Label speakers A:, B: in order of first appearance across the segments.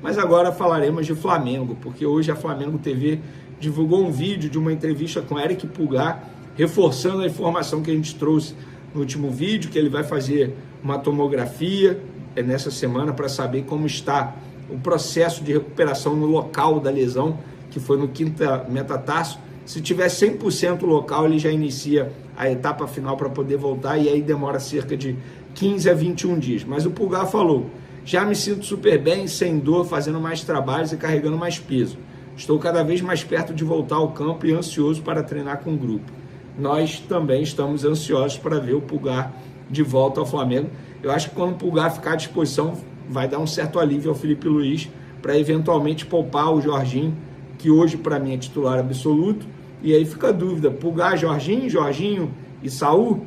A: Mas agora falaremos de Flamengo, porque hoje a Flamengo TV divulgou um vídeo de uma entrevista com Eric Pulgar, reforçando a informação que a gente trouxe no último vídeo, que ele vai fazer uma tomografia nessa semana para saber como está o processo de recuperação no local da lesão, que foi no quinta metatarso. Se tiver 100% local, ele já inicia a etapa final para poder voltar, e aí demora cerca de 15 a 21 dias. Mas o Pulgar falou: já me sinto super bem, sem dor, fazendo mais trabalhos e carregando mais peso. Estou cada vez mais perto de voltar ao campo e ansioso para treinar com o grupo. Nós também estamos ansiosos para ver o Pulgar de volta ao Flamengo. Eu acho que quando o Pulgar ficar à disposição, vai dar um certo alívio ao Felipe Luiz para eventualmente poupar o Jorginho, que hoje para mim é titular absoluto. E aí fica a dúvida: Pulgar, Jorginho e Saul?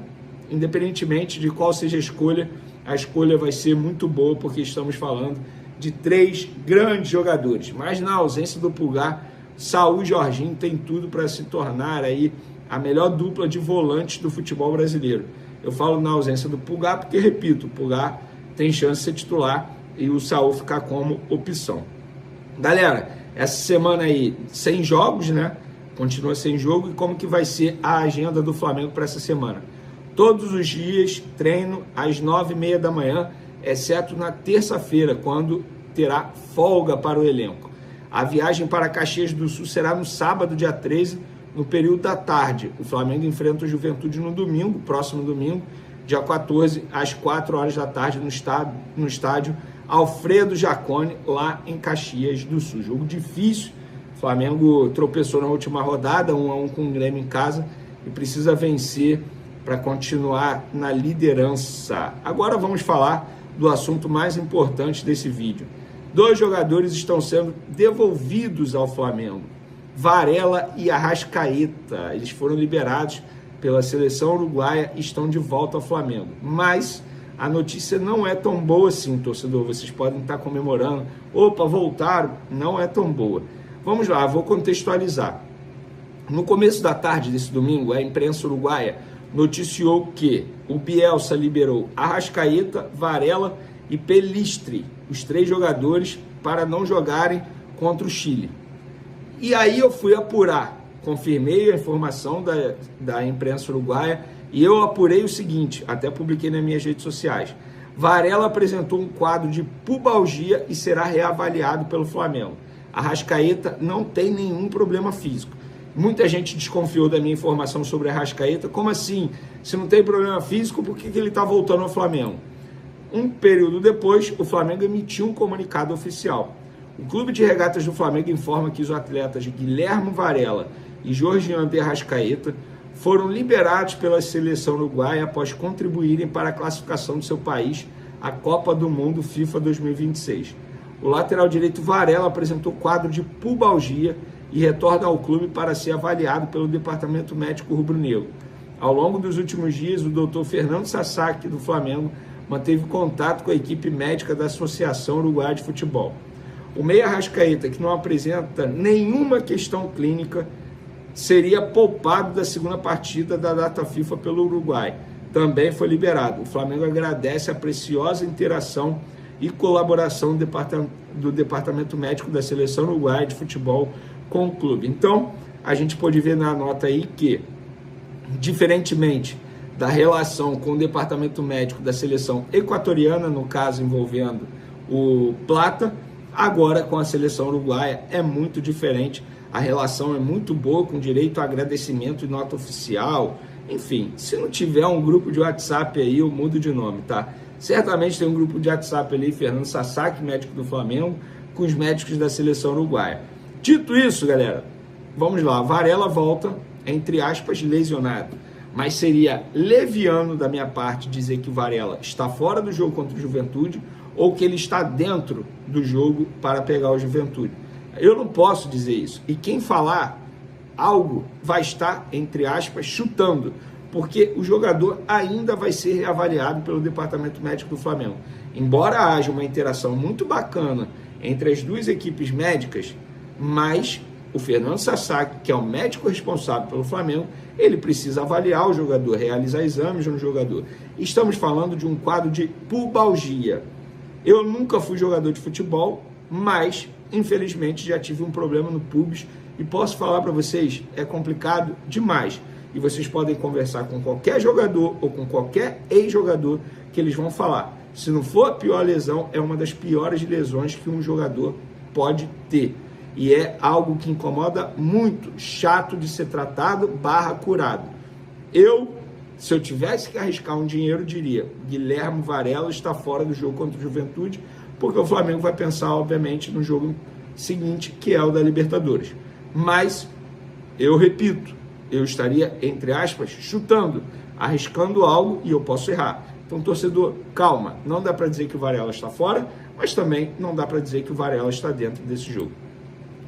A: Independentemente de qual seja a escolha vai ser muito boa, porque estamos falando de 3 grandes jogadores. Mas na ausência do Pulgar, Saul e Jorginho tem tudo para se tornar aí a melhor dupla de volantes do futebol brasileiro. Eu falo na ausência do Pulgar porque, repito, o Pulgar tem chance de ser titular e o Saul ficar como opção. Galera, essa semana aí sem jogos, né? Continua sem jogo. E como que vai ser a agenda do Flamengo para essa semana? Todos os dias treino às 9h30 da manhã, exceto na terça-feira, quando terá folga para o elenco. A viagem para Caxias do Sul será no sábado, dia 13, no período da tarde. O Flamengo enfrenta o Juventude no domingo, próximo domingo, dia 14, às 4 horas da tarde, no estádio Alfredo Jaconi, lá em Caxias do Sul. Jogo difícil. O Flamengo tropeçou na última rodada, 1-1 com o Grêmio em casa, e precisa vencer para continuar na liderança. Agora vamos falar do assunto mais importante desse vídeo. 2 jogadores estão sendo devolvidos ao Flamengo: Varela e Arrascaeta. Eles foram liberados pela seleção uruguaia e estão de volta ao Flamengo. Mas a notícia não é tão boa assim, torcedor. Vocês podem estar comemorando: opa, voltaram. Não é tão boa. Vamos lá, vou contextualizar. No começo da tarde desse domingo, a imprensa uruguaia noticiou que o Bielsa liberou Arrascaeta, Varela e Pelistri, os 3 jogadores, para não jogarem contra o Chile. E aí eu fui apurar, confirmei a informação da imprensa uruguaia, e eu apurei o seguinte, até publiquei nas minhas redes sociais: Varela apresentou um quadro de pubalgia e será reavaliado pelo Flamengo. Arrascaeta não tem nenhum problema físico. Muita gente desconfiou da minha informação sobre a Arrascaeta. Como assim? Se não tem problema físico, por que ele está voltando ao Flamengo? Um período depois, o Flamengo emitiu um comunicado oficial. O Clube de Regatas do Flamengo informa que os atletas Guilherme Varela e Jorginho de Arrascaeta foram liberados pela seleção uruguaia após contribuírem para a classificação do seu país à Copa do Mundo FIFA 2026. O lateral direito Varela apresentou quadro de pubalgia e retorna ao clube para ser avaliado pelo Departamento Médico Rubro-Negro. Ao longo dos últimos dias, o Dr. Fernando Sasaki, do Flamengo, manteve contato com a equipe médica da Associação Uruguaia de Futebol. O meia Arrascaeta, que não apresenta nenhuma questão clínica, seria poupado da segunda partida da data FIFA pelo Uruguai. Também foi liberado. O Flamengo agradece a preciosa interação e colaboração do Departamento Médico da Seleção Uruguaia de Futebol com o clube. Então, a gente pode ver na nota aí que, diferentemente da relação com o Departamento Médico da Seleção Equatoriana, no caso envolvendo o Plata, agora com a Seleção Uruguaia é muito diferente. A relação é muito boa, com direito a agradecimento e nota oficial. Enfim, se não tiver um grupo de WhatsApp aí, eu mudo de nome, tá? Certamente tem um grupo de WhatsApp ali, Fernando Sasaki, médico do Flamengo, com os médicos da Seleção Uruguaia. Dito isso, galera, vamos lá. Varela volta, entre aspas, lesionado. Mas seria leviano da minha parte dizer que o Varela está fora do jogo contra o Juventude ou que ele está dentro do jogo para pegar o Juventude. Eu não posso dizer isso. E quem falar algo vai estar, entre aspas, chutando, porque o jogador ainda vai ser reavaliado pelo Departamento Médico do Flamengo. Embora haja uma interação muito bacana entre as 2 equipes médicas, mas o Fernando Sasaki, que é o médico responsável pelo Flamengo, ele precisa avaliar o jogador, realizar exames no jogador. Estamos falando de um quadro de pubalgia. Eu nunca fui jogador de futebol, mas infelizmente já tive um problema no pubis e posso falar para vocês, é complicado demais. E vocês podem conversar com qualquer jogador ou com qualquer ex-jogador que eles vão falar. Se não for a pior lesão, é uma das piores lesões que um jogador pode ter. E é algo que incomoda muito, chato de ser tratado / curado. Se eu tivesse que arriscar um dinheiro, diria: Guilherme Varela está fora do jogo contra o Juventude, porque o Flamengo vai pensar, obviamente, no jogo seguinte, que é o da Libertadores. Mas, eu repito, eu estaria, entre aspas, chutando, arriscando algo e eu posso errar. Então, torcedor, calma. Não dá para dizer que o Varela está fora, mas também não dá para dizer que o Varela está dentro desse jogo.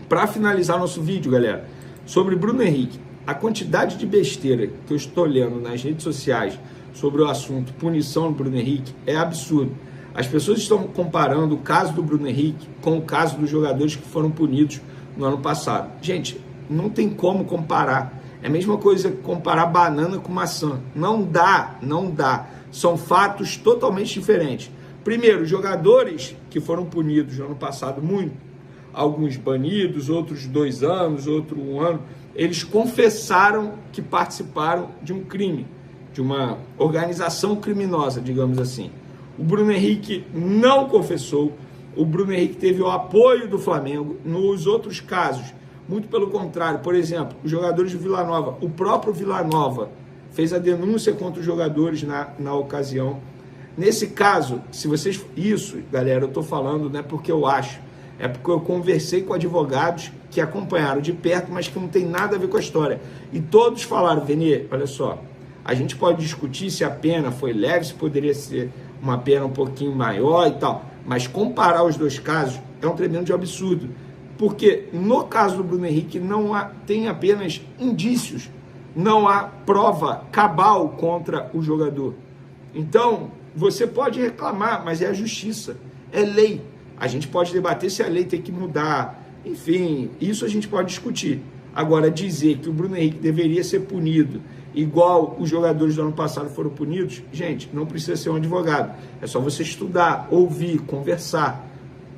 A: Para finalizar nosso vídeo, galera, sobre Bruno Henrique, a quantidade de besteira que eu estou lendo nas redes sociais sobre o assunto punição do Bruno Henrique é absurdo. As pessoas estão comparando o caso do Bruno Henrique com o caso dos jogadores que foram punidos no ano passado. Gente, não tem como comparar. É a mesma coisa que comparar banana com maçã. Não dá. São fatos totalmente diferentes. Primeiro, os jogadores que foram punidos no ano passado, alguns banidos, outros 2 anos, outro 1 ano, eles confessaram que participaram de um crime, de uma organização criminosa, digamos assim. O Bruno Henrique não confessou, o Bruno Henrique teve o apoio do Flamengo. Nos outros casos, muito pelo contrário, por exemplo, os jogadores do Vila Nova, o próprio Vila Nova fez a denúncia contra os jogadores na ocasião. Nesse caso, isso, galera, eu estou falando não é porque eu acho, é porque eu conversei com advogados que acompanharam de perto, mas que não tem nada a ver com a história. E todos falaram: Vene, olha só, a gente pode discutir se a pena foi leve, se poderia ser uma pena um pouquinho maior e tal, mas comparar os dois casos é um tremendo absurdo. Porque no caso do Bruno Henrique tem apenas indícios, não há prova cabal contra o jogador. Então, você pode reclamar, mas é a justiça, é lei. A gente pode debater se a lei tem que mudar, enfim, isso a gente pode discutir. Agora, dizer que o Bruno Henrique deveria ser punido igual os jogadores do ano passado foram punidos, gente, não precisa ser um advogado. É só você estudar, ouvir, conversar,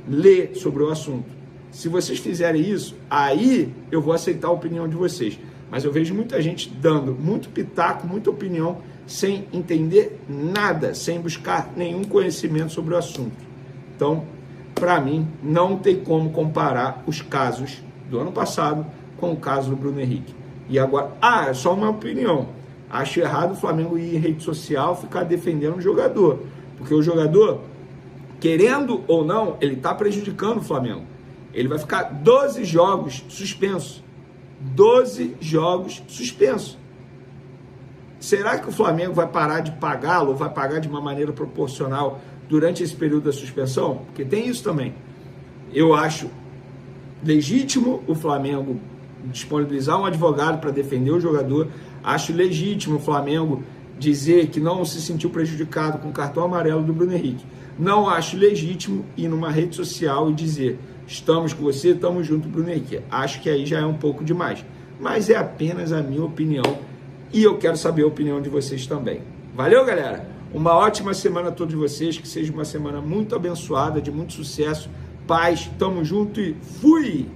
A: ler sobre o assunto. Se vocês fizerem isso, aí eu vou aceitar a opinião de vocês. Mas eu vejo muita gente dando muito pitaco, muita opinião, sem entender nada, sem buscar nenhum conhecimento sobre o assunto. Então, para mim, não tem como comparar os casos do ano passado com o caso do Bruno Henrique. E agora, é só uma opinião. Acho errado o Flamengo ir em rede social ficar defendendo o jogador. Porque o jogador, querendo ou não, ele está prejudicando o Flamengo. Ele vai ficar 12 jogos suspenso. 12 jogos suspenso. Será que o Flamengo vai parar de pagá-lo ou vai pagar de uma maneira proporcional durante esse período da suspensão? Porque tem isso também. Eu acho legítimo o Flamengo disponibilizar um advogado para defender o jogador. Acho legítimo o Flamengo dizer que não se sentiu prejudicado com o cartão amarelo do Bruno Henrique. Não acho legítimo ir numa rede social e dizer: estamos com você, estamos junto, Bruno Henrique. Acho que aí já é um pouco demais. Mas é apenas a minha opinião e eu quero saber a opinião de vocês também. Valeu, galera? Uma ótima semana a todos vocês, que seja uma semana muito abençoada, de muito sucesso, paz, tamo junto e fui!